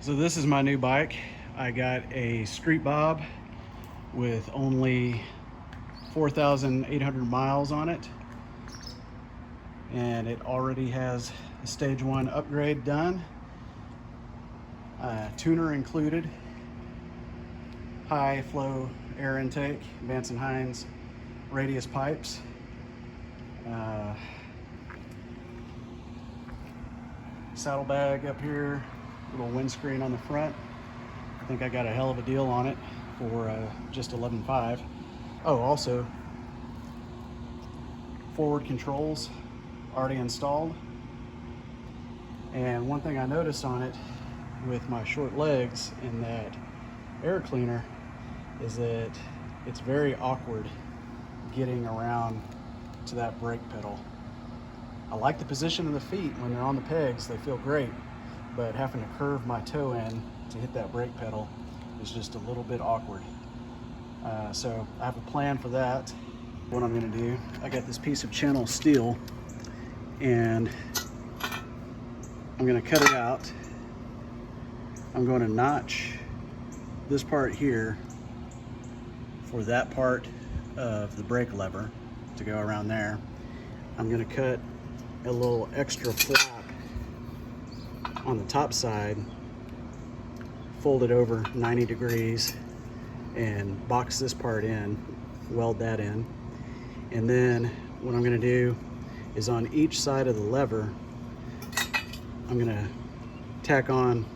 So this is my new bike. I got a Street Bob with only 4,800 miles on it, and it already has a stage 1 upgrade done, tuner included, high flow air intake, Vance & Hines radius pipes, saddlebag up here, little windscreen on the front. I think I got a hell of a deal on it for just $11,500. Oh, also forward controls already installed. And one thing I noticed on it with my short legs in that air cleaner is that it's very awkward getting around to that brake pedal. I like the position of the feet when they're on the pegs, they feel great, but having to curve my toe in to hit that brake pedal is just a little bit awkward. So I have a plan for that. What I'm gonna do, I got this piece of channel steel and I'm gonna cut it out. I'm going to notch this part here for that part of the brake lever to go around there. I'm gonna cut a little extra flap on the top side, fold it over 90 degrees and box this part in, weld that in. And then what I'm gonna do is on each side of the lever, I'm gonna tack on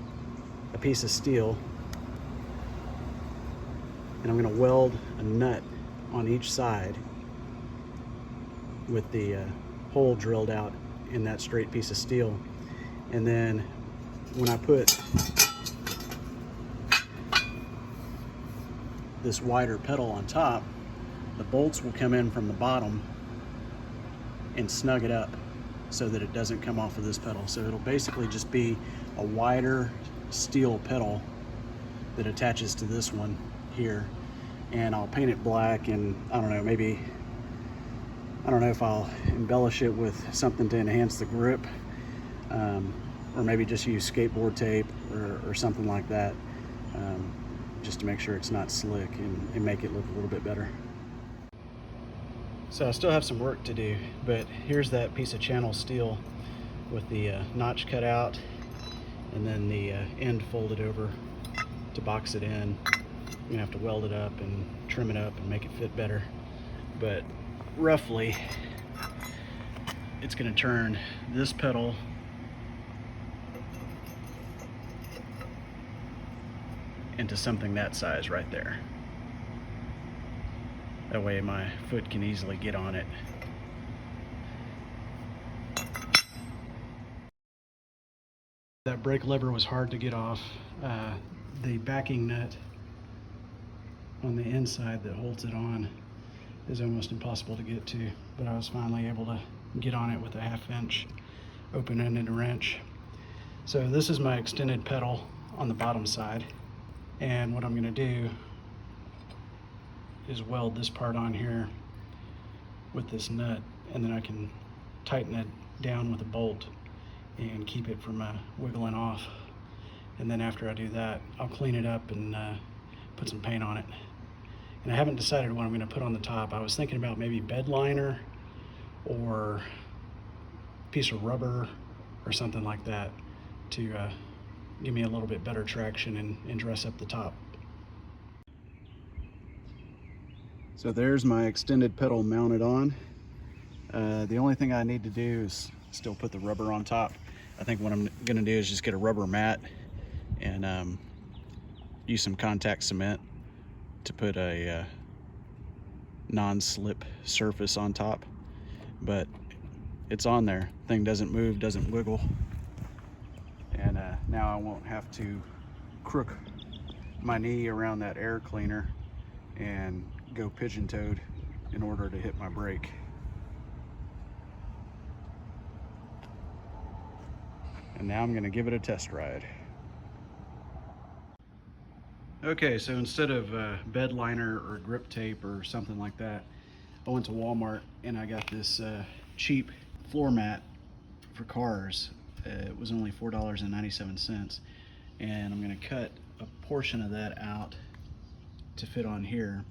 a piece of steel and I'm gonna weld a nut on each side with the hole drilled out in that straight piece of steel. And then when I put this wider pedal on top, the bolts will come in from the bottom and snug it up so that it doesn't come off of this pedal. So it'll basically just be a wider steel pedal that attaches to this one here. And I'll paint it black, and I don't know, maybe, I don't know if I'll embellish it with something to enhance the grip, or maybe just use skateboard tape or something like that, just to make sure it's not slick and make it look a little bit better. So I still have some work to do, but here's that piece of channel steel with the notch cut out and then the end folded over to box it in. I'm gonna have to weld it up and trim it up and make it fit better. But roughly, it's gonna turn this pedal into something that size right there. That way my foot can easily get on it. That brake lever was hard to get off. The backing nut on the inside that holds it on is almost impossible to get to, but I was finally able to get on it with a 1/2 inch open-ended wrench. So this is my extended pedal on the bottom side, and what I'm going to do is weld this part on here with this nut, and then I can tighten it down with a bolt and keep it from wiggling off. And then after I do that, I'll clean it up and put some paint on it. And I haven't decided what I'm going to put on the top. I was thinking about maybe bed liner or a piece of rubber or something like that to give me a little bit better traction and dress up the top. So there's my extended pedal mounted on. The only thing I need to do is still put the rubber on top. I think what I'm going to do is just get a rubber mat and use some contact cement to put a non-slip surface on top. But it's on there. Thing doesn't move, doesn't wiggle. And now I won't have to crook my knee around that air cleaner and go pigeon-toed in order to hit my brake. And now I'm going to give it a test ride. Okay, so instead of bed liner or grip tape or something like that, I went to Walmart and I got this cheap floor mat for cars. It was only $4.97, and I'm going to cut a portion of that out to fit on here,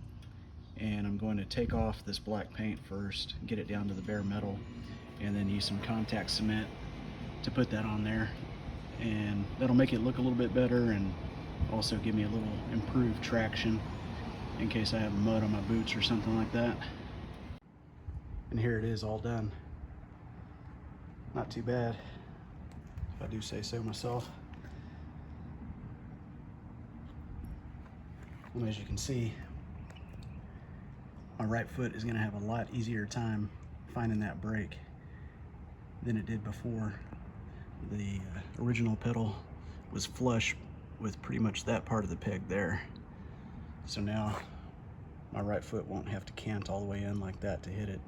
and I'm going to take off this black paint first, get it down to the bare metal, and then use some contact cement to put that on there, and that'll make it look a little bit better and also give me a little improved traction in case I have mud on my boots or something like that. And here it is, all done. Not too bad, if I do say so myself. And as you can see, my right foot is going to have a lot easier time finding that brake than it did before. The original pedal was flush with pretty much that part of the peg there. So now my right foot won't have to cant all the way in like that to hit it.